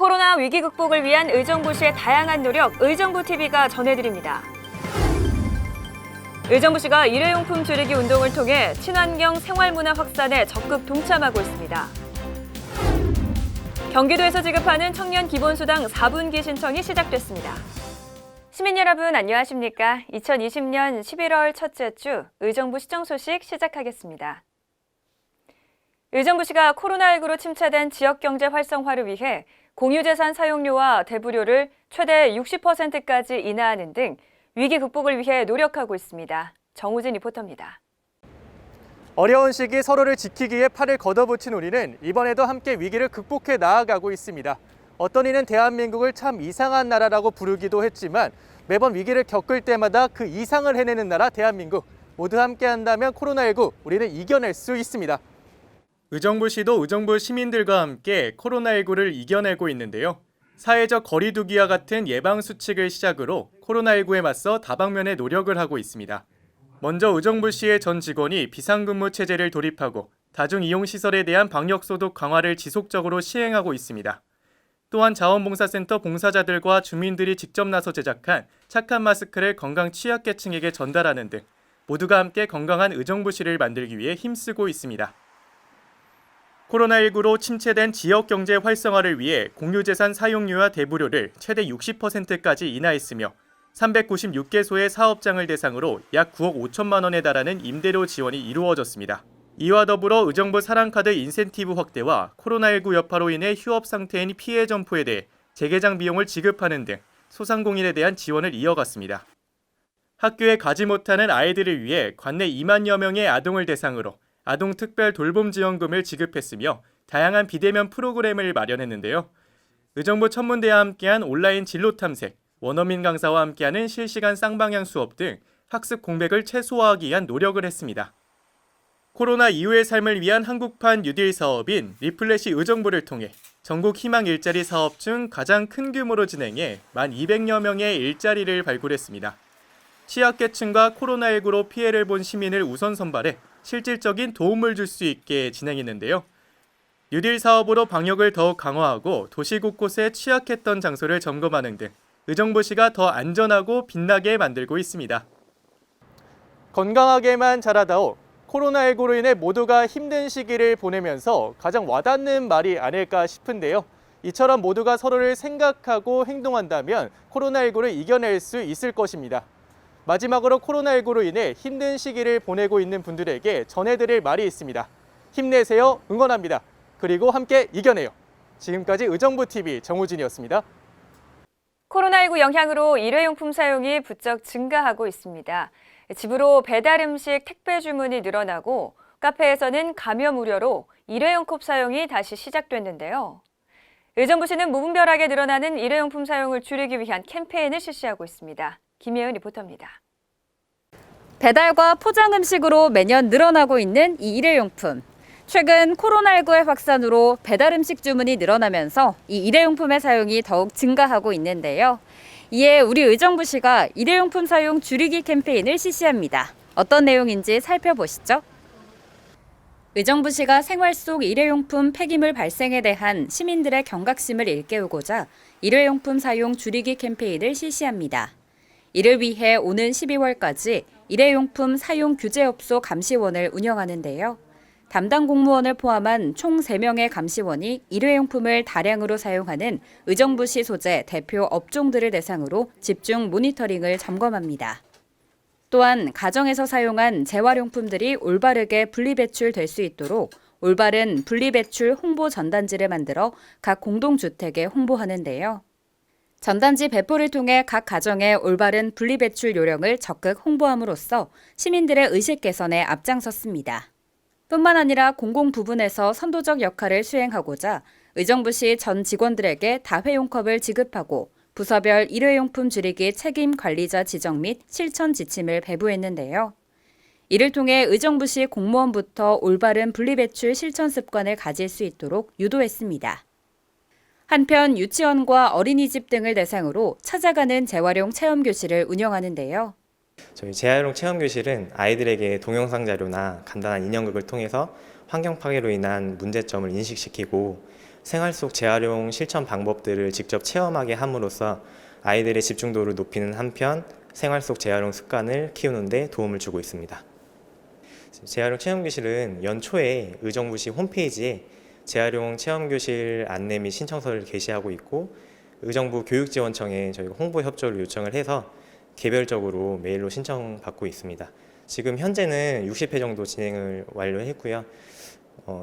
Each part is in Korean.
코로나 위기 극복을 위한 의정부시의 다양한 노력, 의정부TV가 전해드립니다. 의정부시가 일회용품 줄이기 운동을 통해 친환경 생활문화 확산에 적극 동참하고 있습니다. 경기도에서 지급하는 청년 기본수당 4분기 신청이 시작됐습니다. 시민 여러분 안녕하십니까? 2020년 11월 첫째 주 의정부 시정 소식 시작하겠습니다. 의정부시가 코로나19로 침체된 지역경제 활성화를 위해 공유재산 사용료와 대부료를 최대 60%까지 인하하는 등 위기 극복을 위해 노력하고 있습니다. 정우진 리포터입니다. 어려운 시기 서로를 지키기에 팔을 걷어붙인 우리는 이번에도 함께 위기를 극복해 나아가고 있습니다. 어떤 이는 대한민국을 참 이상한 나라라고 부르기도 했지만 매번 위기를 겪을 때마다 그 이상을 해내는 나라 대한민국. 모두 함께 한다면 코로나19 우리는 이겨낼 수 있습니다. 의정부시도 의정부 시민들과 함께 코로나19를 이겨내고 있는데요. 사회적 거리 두기와 같은 예방 수칙을 시작으로 코로나19에 맞서 다방면의 노력을 하고 있습니다. 먼저 의정부시의 전 직원이 비상근무 체제를 도입하고 다중이용시설에 대한 방역소독 강화를 지속적으로 시행하고 있습니다. 또한 자원봉사센터 봉사자들과 주민들이 직접 나서 제작한 착한 마스크를 건강 취약계층에게 전달하는 등 모두가 함께 건강한 의정부시를 만들기 위해 힘쓰고 있습니다. 코로나19로 침체된 지역경제 활성화를 위해 공유재산 사용료와 대부료를 최대 60%까지 인하했으며 396개소의 사업장을 대상으로 약 9억 5천만 원에 달하는 임대료 지원이 이루어졌습니다. 이와 더불어 의정부 사랑카드 인센티브 확대와 코로나19 여파로 인해 휴업 상태인 피해 점포에 대해 재개장 비용을 지급하는 등 소상공인에 대한 지원을 이어갔습니다. 학교에 가지 못하는 아이들을 위해 관내 2만여 명의 아동을 대상으로 아동 특별 돌봄 지원금을 지급했으며 다양한 비대면 프로그램을 마련했는데요. 의정부 천문대와 함께한 온라인 진로 탐색, 원어민 강사와 함께하는 실시간 쌍방향 수업 등 학습 공백을 최소화하기 위한 노력을 했습니다. 코로나 이후의 삶을 위한 한국판 뉴딜 사업인 리플래시 의정부를 통해 전국 희망 일자리 사업 중 가장 큰 규모로 진행해 1,200여 명의 일자리를 발굴했습니다. 취약계층과 코로나19로 피해를 본 시민을 우선 선발해 실질적인 도움을 줄 수 있게 진행했는데요. 뉴딜 사업으로 방역을 더욱 강화하고 도시 곳곳에 취약했던 장소를 점검하는 등 의정부시가 더 안전하고 빛나게 만들고 있습니다. 건강하게만 자라다오. 코로나19로 인해 모두가 힘든 시기를 보내면서 가장 와닿는 말이 아닐까 싶은데요. 이처럼 모두가 서로를 생각하고 행동한다면 코로나19를 이겨낼 수 있을 것입니다. 마지막으로 코로나19로 인해 힘든 시기를 보내고 있는 분들에게 전해드릴 말이 있습니다. 힘내세요. 응원합니다. 그리고 함께 이겨내요. 지금까지 의정부TV 정우진이었습니다. 코로나19 영향으로 일회용품 사용이 부쩍 증가하고 있습니다. 집으로 배달 음식 택배 주문이 늘어나고 카페에서는 감염 우려로 일회용 컵 사용이 다시 시작됐는데요. 의정부시는 무분별하게 늘어나는 일회용품 사용을 줄이기 위한 캠페인을 실시하고 있습니다. 김예은 리포터입니다. 배달과 포장 음식으로 매년 늘어나고 있는 이 일회용품. 최근 코로나19의 확산으로 배달 음식 주문이 늘어나면서 이 일회용품의 사용이 더욱 증가하고 있는데요. 이에 우리 의정부시가 일회용품 사용 줄이기 캠페인을 실시합니다. 어떤 내용인지 살펴보시죠. 의정부시가 생활 속 일회용품 폐기물 발생에 대한 시민들의 경각심을 일깨우고자 일회용품 사용 줄이기 캠페인을 실시합니다. 이를 위해 오는 12월까지 일회용품 사용 규제업소 감시원을 운영하는데요. 담당 공무원을 포함한 총 3명의 감시원이 일회용품을 다량으로 사용하는 의정부시 소재 대표 업종들을 대상으로 집중 모니터링을 점검합니다. 또한 가정에서 사용한 재활용품들이 올바르게 분리배출될 수 있도록 올바른 분리배출 홍보 전단지를 만들어 각 공동주택에 홍보하는데요. 전단지 배포를 통해 각 가정의 올바른 분리배출 요령을 적극 홍보함으로써 시민들의 의식 개선에 앞장섰습니다. 뿐만 아니라 공공 부분에서 선도적 역할을 수행하고자 의정부시 전 직원들에게 다회용컵을 지급하고 부서별 일회용품 줄이기 책임 관리자 지정 및 실천 지침을 배부했는데요. 이를 통해 의정부시 공무원부터 올바른 분리배출 실천 습관을 가질 수 있도록 유도했습니다. 한편 유치원과 어린이집 등을 대상으로 찾아가는 재활용 체험교실을 운영하는데요. 저희 재활용 체험교실은 아이들에게 동영상 자료나 간단한 인형극을 통해서 환경 파괴로 인한 문제점을 인식시키고 생활 속 재활용 실천 방법들을 직접 체험하게 함으로써 아이들의 집중도를 높이는 한편 생활 속 재활용 습관을 키우는 데 도움을 주고 있습니다. 재활용 체험교실은 연초에 의정부시 홈페이지에 재활용 체험교실 안내 및 신청서를 게시하고 있고 의정부 교육지원청에 저희가 홍보 협조를 요청을 해서 개별적으로 메일로 신청받고 있습니다. 지금 현재는 60회 정도 진행을 완료했고요.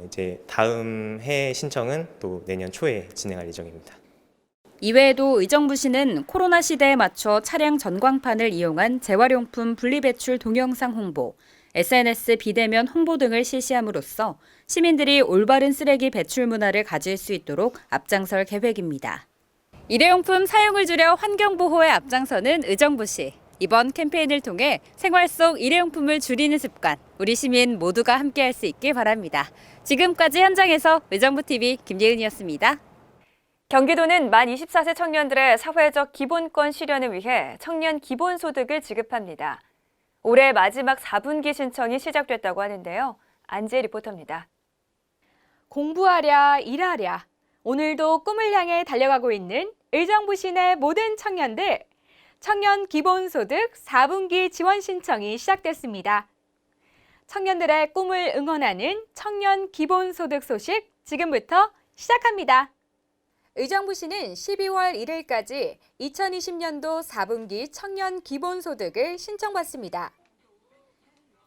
이제 다음 해 신청은 또 내년 초에 진행할 예정입니다. 이외에도 의정부시는 코로나 시대에 맞춰 차량 전광판을 이용한 재활용품 분리배출 동영상 홍보, SNS 비대면 홍보 등을 실시함으로써 시민들이 올바른 쓰레기 배출 문화를 가질 수 있도록 앞장설 계획입니다. 일회용품 사용을 줄여 환경보호에 앞장서는 의정부시. 이번 캠페인을 통해 생활 속 일회용품을 줄이는 습관, 우리 시민 모두가 함께할 수 있길 바랍니다. 지금까지 현장에서 의정부TV 김예은이었습니다. 경기도는 만 24세 청년들의 사회적 기본권 실현을 위해 청년 기본소득을 지급합니다. 올해 마지막 4분기 신청이 시작됐다고 하는데요. 안지혜 리포터입니다. 공부하랴, 일하랴. 오늘도 꿈을 향해 달려가고 있는 의정부시 내 모든 청년들. 청년 기본소득 4분기 지원 신청이 시작됐습니다. 청년들의 꿈을 응원하는 청년 기본소득 소식 지금부터 시작합니다. 의정부시는 12월 1일까지 2020년도 4분기 청년 기본소득을 신청받습니다.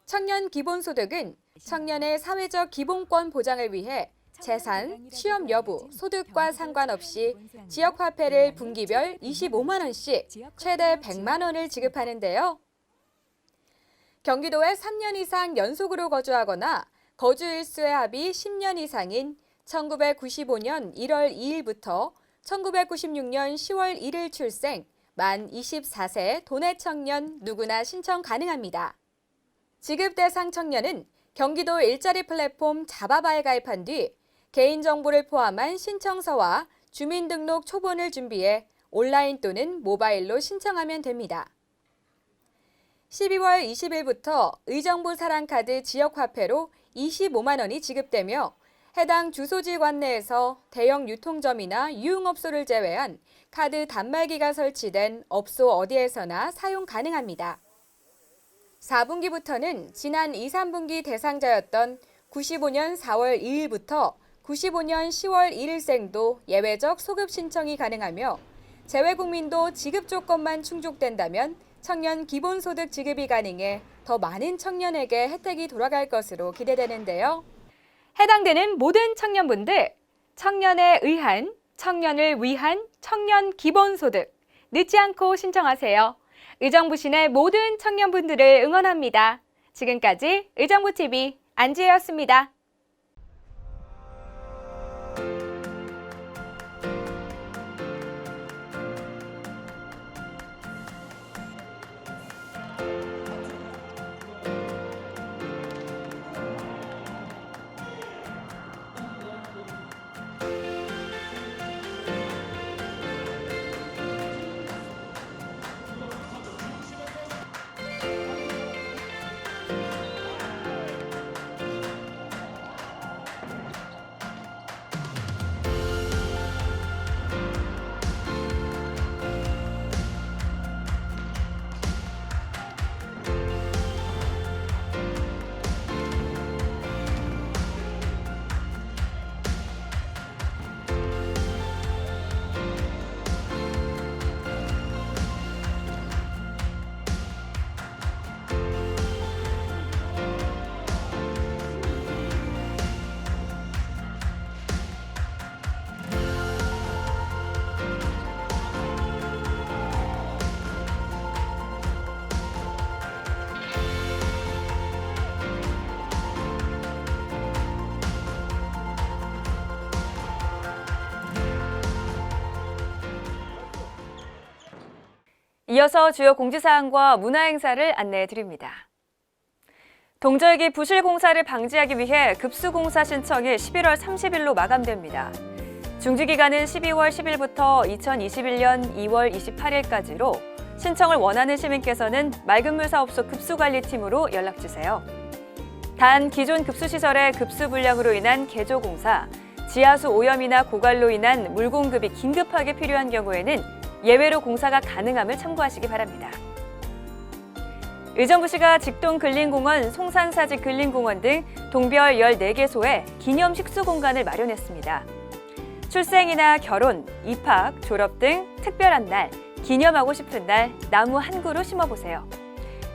청년 기본소득은 청년의 사회적 기본권 보장을 위해 재산, 취업 여부, 소득과 상관없이 지역화폐를 분기별 25만 원씩 최대 100만 원을 지급하는데요. 경기도에 3년 이상 연속으로 거주하거나 거주 일수의 합이 10년 이상인 1995년 1월 2일부터 1996년 10월 1일 출생, 만 24세 도내 청년 누구나 신청 가능합니다. 지급 대상 청년은 경기도 일자리 플랫폼 자바바에 가입한 뒤 개인정보를 포함한 신청서와 주민등록 초본을 준비해 온라인 또는 모바일로 신청하면 됩니다. 12월 20일부터 의정부 사랑카드 지역화폐로 25만 원이 지급되며 해당 주소지 관내에서 대형 유통점이나 유흥업소를 제외한 카드 단말기가 설치된 업소 어디에서나 사용 가능합니다. 4분기부터는 지난 2, 3분기 대상자였던 95년 4월 2일부터 95년 10월 1일생도 예외적 소급 신청이 가능하며 재외국민도 지급 조건만 충족된다면 청년 기본소득 지급이 가능해 더 많은 청년에게 혜택이 돌아갈 것으로 기대되는데요. 해당되는 모든 청년분들, 청년에 의한, 청년을 위한 청년 기본소득 늦지 않고 신청하세요. 의정부시 내 모든 청년분들을 응원합니다. 지금까지 의정부TV 안지혜였습니다. 이어서 주요 공지사항과 문화행사를 안내해 드립니다. 동절기 부실 공사를 방지하기 위해 급수공사 신청이 11월 30일로 마감됩니다. 중지기간은 12월 10일부터 2021년 2월 28일까지로 신청을 원하는 시민께서는 맑은물 사업소 급수관리팀으로 연락주세요. 단 기존 급수시설의 급수 불량으로 인한 개조공사, 지하수 오염이나 고갈로 인한 물 공급이 긴급하게 필요한 경우에는 예외로 공사가 가능함을 참고하시기 바랍니다. 의정부시가 직동근린공원, 송산사지 근린공원 등 동별 14개소에 기념 식수 공간을 마련했습니다. 출생이나 결혼, 입학, 졸업 등 특별한 날, 기념하고 싶은 날 나무 한 그루 심어보세요.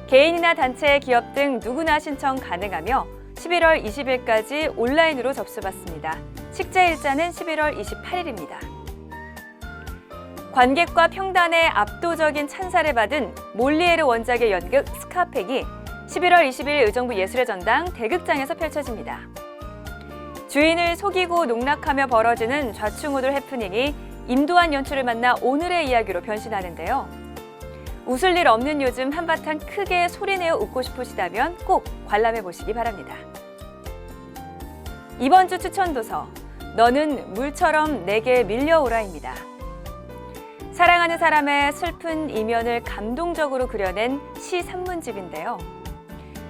개인이나 단체, 기업 등 누구나 신청 가능하며 11월 20일까지 온라인으로 접수받습니다. 식재 일자는 11월 28일입니다. 관객과 평단의 압도적인 찬사를 받은 몰리에르 원작의 연극 스카펙이 11월 20일 의정부 예술의 전당 대극장에서 펼쳐집니다. 주인을 속이고 농락하며 벌어지는 좌충우돌 해프닝이 임도한 연출을 만나 오늘의 이야기로 변신하는데요. 웃을 일 없는 요즘 한바탕 크게 소리내어 웃고 싶으시다면 꼭 관람해 보시기 바랍니다. 이번 주 추천 도서, 너는 물처럼 내게 밀려오라입니다. 사랑하는 사람의 슬픈 이면을 감동적으로 그려낸 시 산문집인데요.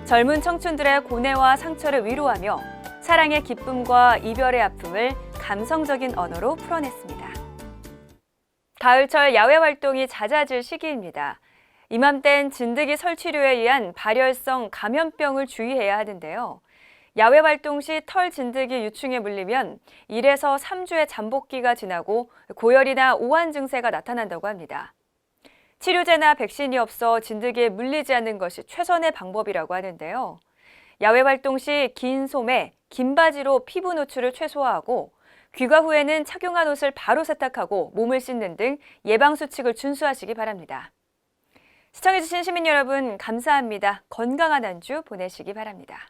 젊은 청춘들의 고뇌와 상처를 위로하며 사랑의 기쁨과 이별의 아픔을 감성적인 언어로 풀어냈습니다. 가을철 야외 활동이 잦아질 시기입니다. 이맘땐 진드기 설치류에 의한 발열성 감염병을 주의해야 하는데요. 야외 활동 시 털 진드기 유충에 물리면 1에서 3주의 잠복기가 지나고 고열이나 오한 증세가 나타난다고 합니다. 치료제나 백신이 없어 진드기에 물리지 않는 것이 최선의 방법이라고 하는데요. 야외 활동 시 긴 소매, 긴 바지로 피부 노출을 최소화하고 귀가 후에는 착용한 옷을 바로 세탁하고 몸을 씻는 등 예방수칙을 준수하시기 바랍니다. 시청해주신 시민 여러분 감사합니다. 건강한 한 주 보내시기 바랍니다.